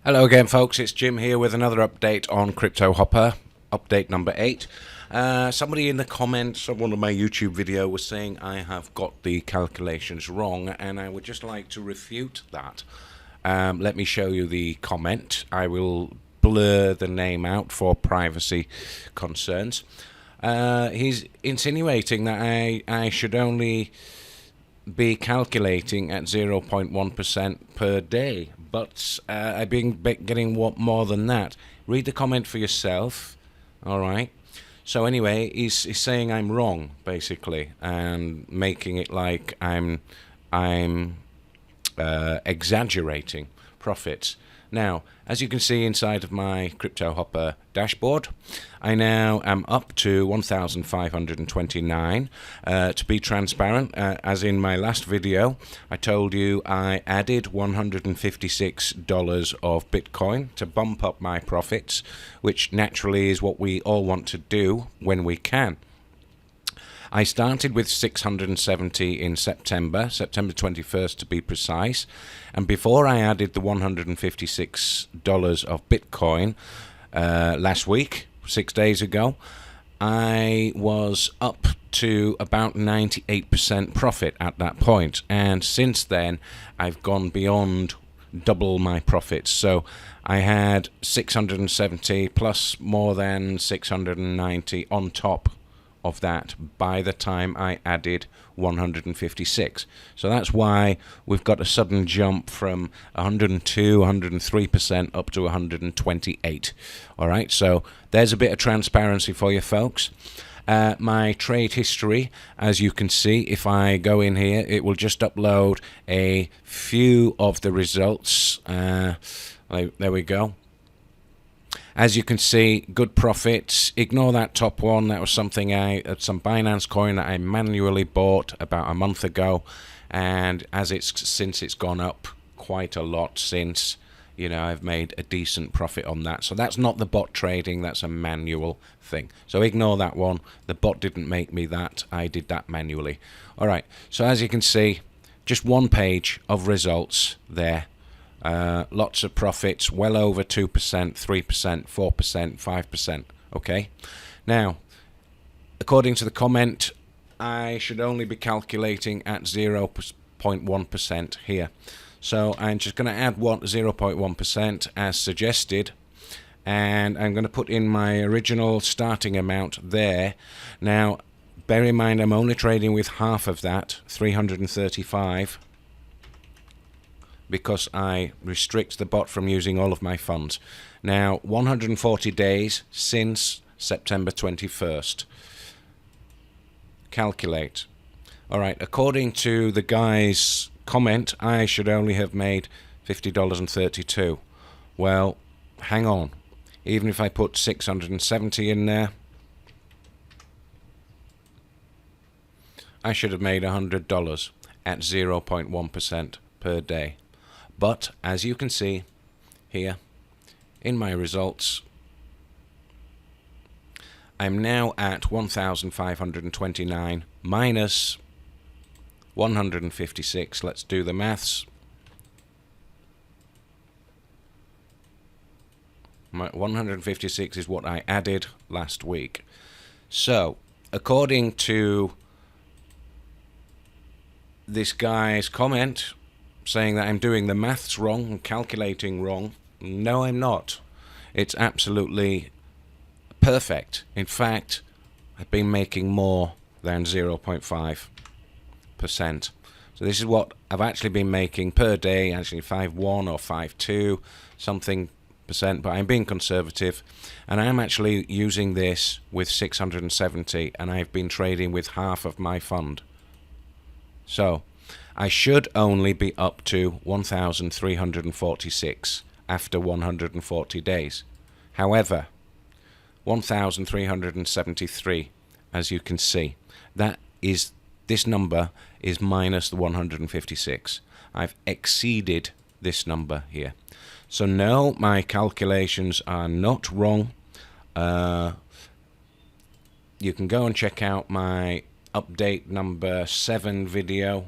Hello again, folks. It's Jim here with another update on CryptoHopper, update number 8. Somebody in the comments of one of my YouTube video was saying I have got the calculations wrong, and I would just like to refute that. Let me show you the comment. I will blur the name out for privacy concerns. He's insinuating that I should only be calculating at 0.1% per day, but I've been getting more than that. Read the comment for yourself. All right. So anyway, he's saying I'm wrong, basically, and making it like I'm exaggerating profits. Now, as you can see inside of my CryptoHopper dashboard, I now am up to 1,529. To be transparent, as in my last video, I told you I added $156 of Bitcoin to bump up my profits, which naturally is what we all want to do when we can. I started with 670 in September 21st to be precise, and before I added the $156 of Bitcoin last week, 6 days ago, I was up to about 98% profit at that point, and since then I've gone beyond double my profits. So I had 670 plus more than 690 on top of that by the time I added 156. So that's why we've got a sudden jump from 102, 103% up to 128. All right, so there's a bit of transparency for you folks. My trade history, as you can see, if I go in here, it will just upload a few of the results. There we go. As you can see, good profits. Ignore that top one. That was something some Binance coin that I manually bought about a month ago, and since it's gone up quite a lot since, I've made a decent profit on that. So that's not the bot trading, that's a manual thing. So ignore that one. The bot didn't make me that. I did that manually. All right. So as you can see, just one page of results there. Lots of profits, well over 2%, 3%, 4%, 5%. Okay. Now, according to the comment, I should only be calculating at 0.1% here. So I'm just going to add 0.1% as suggested, and I'm going to put in my original starting amount there. Now, bear in mind I'm only trading with half of that, 335. Because I restrict the bot from using all of my funds. Now, 140 days since September 21st. Calculate. All right, according to the guy's comment, I should only have made $50.32. Well, hang on. Even if I put 670 in there, I should have made $100 at 0.1% per day. But as you can see here in my results, I'm now at 1,529 minus 156. Let's do the maths. 156 is what I added last week. So, according to this guy's comment, saying that I'm doing the maths wrong and calculating wrong. No, I'm not. It's absolutely perfect. In fact, I've been making more than 0.5%. So this is what I've actually been making per day, actually 5.1 or 5.2 something percent, but I'm being conservative, and I'm actually using this with 670, and I've been trading with half of my fund. So I should only be up to 1,346 after 140 days. However, 1,373, as you can see, this number is minus the 156. I've exceeded this number here. So no, my calculations are not wrong. You can go and check out my update number 7 video.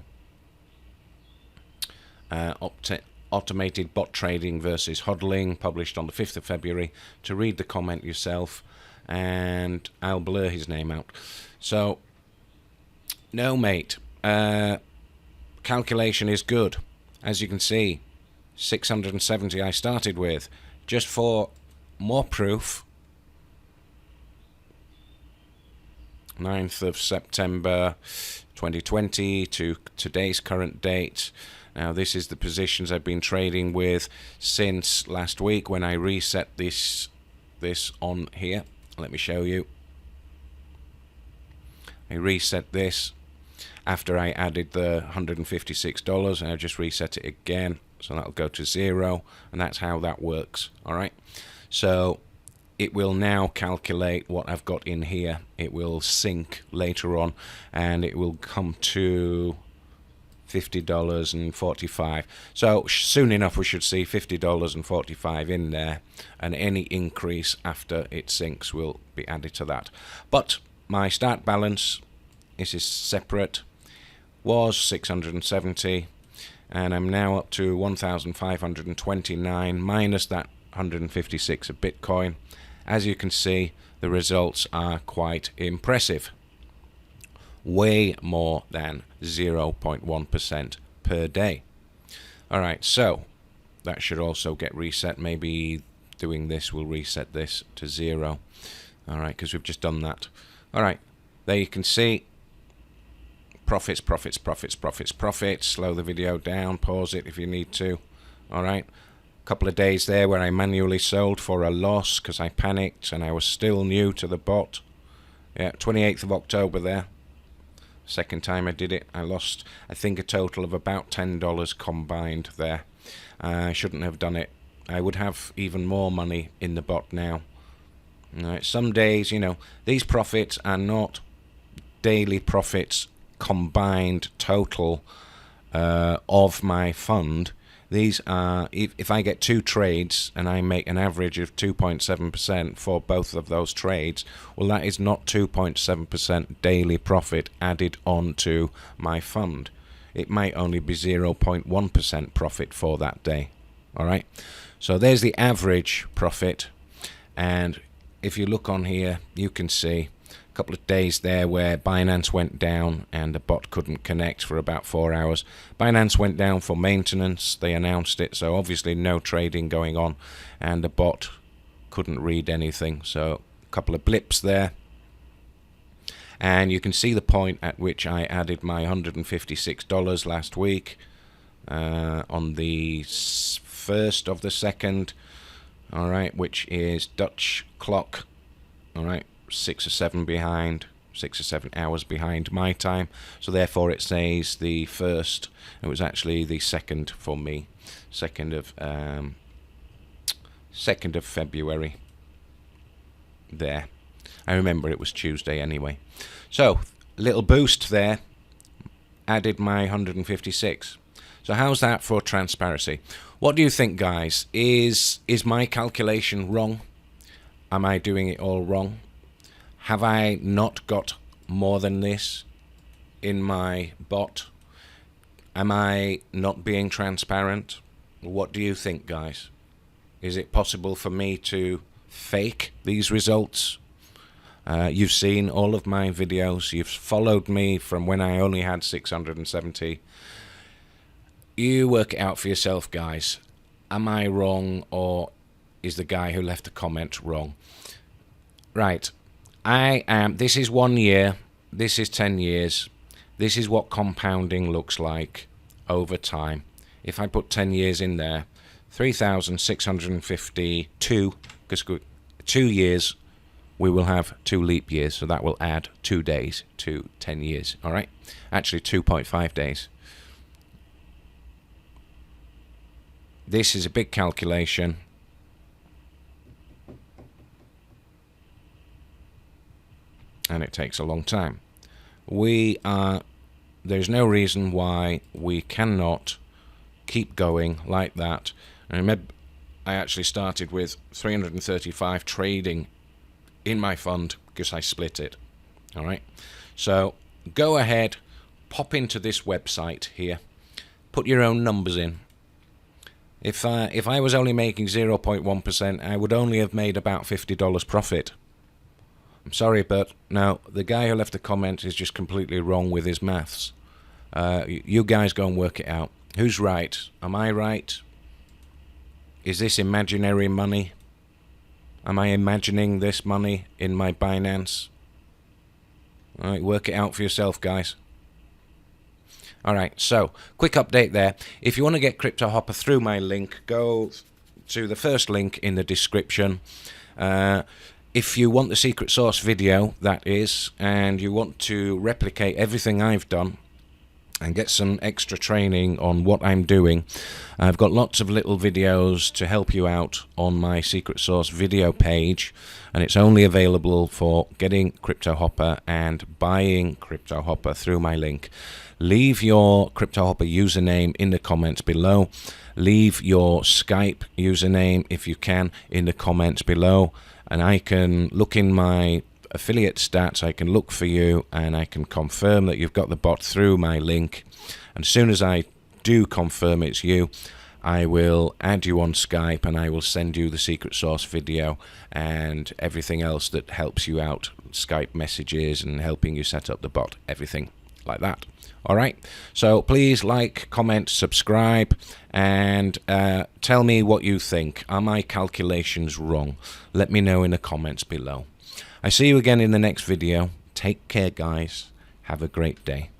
Automated Bot Trading versus Hodling, published on the 5th of February. To read the comment yourself, and I'll blur his name out. So, no mate, calculation is good. As you can see, 670 I started with. Just for more proof, 9th of September 2020 to today's current date. Now this is the positions I've been trading with since last week when I reset this on here. Let me show you. I reset this after I added the $156, and I just reset it again, so that'll go to 0, and that's how that works. Alright, so it will now calculate what I've got in here. It will sync later on, and it will come to $50.45. So soon enough we should see $50.45 in there, and any increase after it syncs will be added to that. But my start balance, this is separate, was 670, and I'm now up to 1,529 minus that 156 of Bitcoin. As you can see, the results are quite impressive. Way more than 0.1% per day. Alright, so that should also get reset. Maybe doing this will reset this to 0. Alright, because we've just done that. Alright, there you can see profits, profits, profits, profits, profits. Slow the video down, pause it if you need to. Alright, a couple of days there where I manually sold for a loss because I panicked and I was still new to the bot. Yeah, 28th of October there. Second time I did it, I lost, I think, a total of about $10 combined there. I shouldn't have done it. I would have even more money in the bot now. Right, some days, you know, these profits are not daily profits combined total of my fund. These are, if I get 2 trades and I make an average of 2.7% for both of those trades, well, that is not 2.7% daily profit added on to my fund. It might only be 0.1% profit for that day. Alright, so there's the average profit, and if you look on here, you can see a couple of days there where Binance went down and the bot couldn't connect for about 4 hours. Binance went down for maintenance, they announced it, so obviously no trading going on, and the bot couldn't read anything. So a couple of blips there, and you can see the point at which I added my $156 last week on the 1st of the 2nd, alright, which is Dutch clock, alright, 6 or 7 hours behind my time, so therefore it says the 1st. It was actually the 2nd for me, 2nd of February there. I remember it was Tuesday anyway. So little boost there, added my 156. So how's that for transparency? What do you think, guys? Is my calculation wrong? Am I doing it all wrong? Have I not got more than this in my bot? Am I not being transparent? What do you think, guys? Is it possible for me to fake these results? You've seen all of my videos. You've followed me from when I only had 670. You work it out for yourself, guys. Am I wrong, or is the guy who left the comment wrong? Right. I am. This is 1 year. This is 10 years. This is what compounding looks like over time. If I put 10 years in there, 3,652, because 2 years, we will have 2 leap years, so that will add 2 days to 10 years. All right, actually 2.5 days. This is a big calculation. And it takes a long time. There's no reason why we cannot keep going like that. And remember, I actually started with 335 trading in my fund because I split it. All right. So go ahead, pop into this website here, put your own numbers in, If I was only making 0.1%, I would only have made about $50 profit. I'm sorry, but no, the guy who left the comment is just completely wrong with his maths. You guys go and work it out. Who's right? Am I right? Is this imaginary money? Am I imagining this money in my Binance? Alright, work it out for yourself, guys. Alright, so, quick update there. If you want to get CryptoHopper through my link, go to the first link in the description. If you want the secret source video, that is, and you want to replicate everything I've done and get some extra training on what I'm doing, I've got lots of little videos to help you out on my secret source video page, and it's only available for getting CryptoHopper and buying CryptoHopper through my link. Leave your CryptoHopper username in the comments below. Leave your Skype username, if you can, in the comments below, and I can look in my affiliate stats, I can look for you, and I can confirm that you've got the bot through my link. And as soon as I do confirm it's you, I will add you on Skype, and I will send you the secret source video and everything else that helps you out, Skype messages and helping you set up the bot, everything like that. Alright, so please like, comment, subscribe, and tell me what you think. Are my calculations wrong? Let me know in the comments below. I see you again in the next video. Take care, guys. Have a great day.